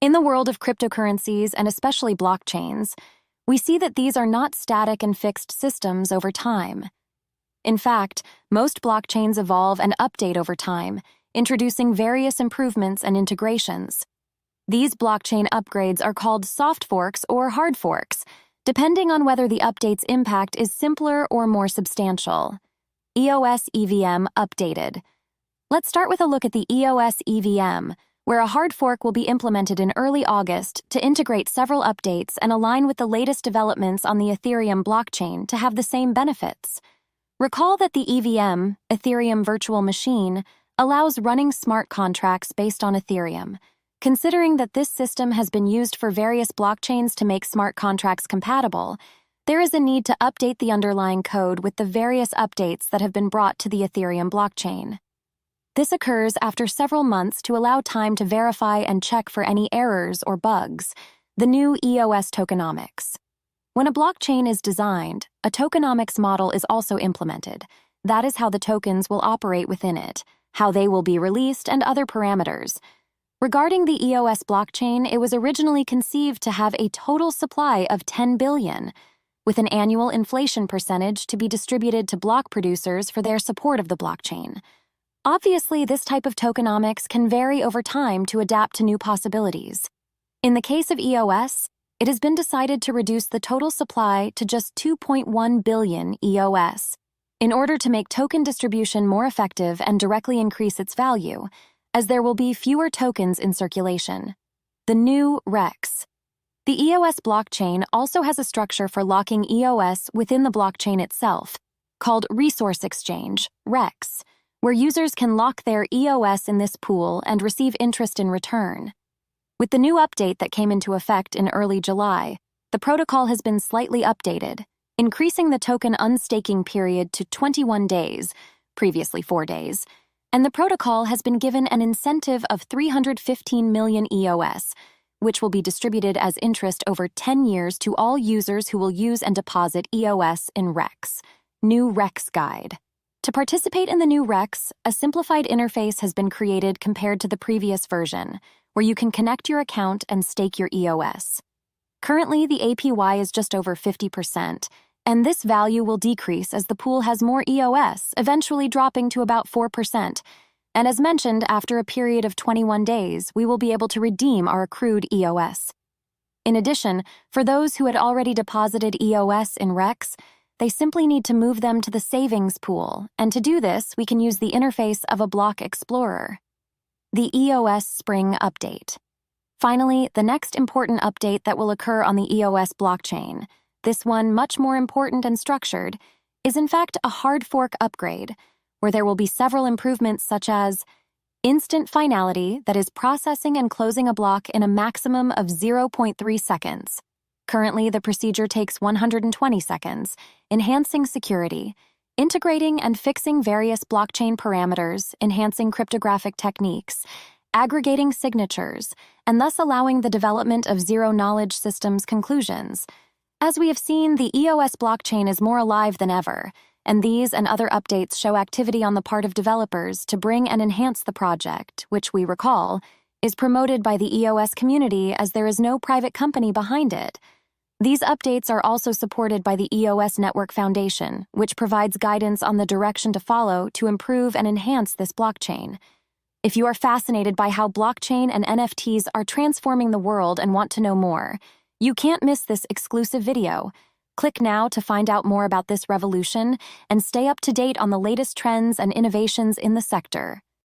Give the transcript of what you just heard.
In the world of cryptocurrencies, and especially blockchains, we see that these are not static and fixed systems over time. In fact, most blockchains evolve and update over time, introducing various improvements and integrations. These blockchain upgrades are called soft forks or hard forks, depending on whether the update's impact is simpler or more substantial. EOS EVM updated. Let's start with a look at the EOS EVM, where a hard fork will be implemented in early August to integrate several updates and align with the latest developments on the Ethereum blockchain to have the same benefits. Recall that the EVM, Ethereum Virtual Machine, allows running smart contracts based on Ethereum. Considering that this system has been used for various blockchains to make smart contracts compatible, there is a need to update the underlying code with the various updates that have been brought to the Ethereum blockchain. This occurs after several months to allow time to verify and check for any errors or bugs, the new EOS tokenomics. When a blockchain is designed, a tokenomics model is also implemented. That is how the tokens will operate within it, how they will be released, and other parameters. Regarding the EOS blockchain, it was originally conceived to have a total supply of 10 billion, with an annual inflation percentage to be distributed to block producers for their support of the blockchain. Obviously, this type of tokenomics can vary over time to adapt to new possibilities. In the case of EOS, it has been decided to reduce the total supply to just 2.1 billion EOS in order to make token distribution more effective and directly increase its value, as there will be fewer tokens in circulation. The new REX. The EOS blockchain also has a structure for locking EOS within the blockchain itself, called Resource Exchange, REX, where users can lock their EOS in this pool and receive interest in return. With the new update that came into effect in early July, the protocol has been slightly updated, increasing the token unstaking period to 21 days, previously 4 days, and the protocol has been given an incentive of 315 million EOS, which will be distributed as interest over 10 years to all users who will use and deposit EOS in REX. New REX Guide. To participate in the new REX, a simplified interface has been created compared to the previous version, where you can connect your account and stake your EOS. Currently, the APY is just over 50%, and this value will decrease as the pool has more EOS, eventually dropping to about 4%. And as mentioned, after a period of 21 days, we will be able to redeem our accrued EOS. In addition, for those who had already deposited EOS in REX, they simply need to move them to the savings pool, and to do this, we can use the interface of a block explorer. The EOS Spring Update. Finally, the next important update that will occur on the EOS blockchain, this one much more important and structured, is in fact a hard fork upgrade, where there will be several improvements such as instant finality, that is processing and closing a block in a maximum of 0.3 seconds. Currently, the procedure takes 120 seconds, enhancing security, integrating and fixing various blockchain parameters, enhancing cryptographic techniques, aggregating signatures, and thus allowing the development of zero-knowledge systems conclusions. As we have seen, the EOS blockchain is more alive than ever, and these and other updates show activity on the part of developers to bring and enhance the project, which we recall is promoted by the EOS community as there is no private company behind it. These updates are also supported by the EOS Network Foundation, which provides guidance on the direction to follow to improve and enhance this blockchain. If you are fascinated by how blockchain and NFTs are transforming the world and want to know more, you can't miss this exclusive video. Click now to find out more about this revolution and stay up to date on the latest trends and innovations in the sector.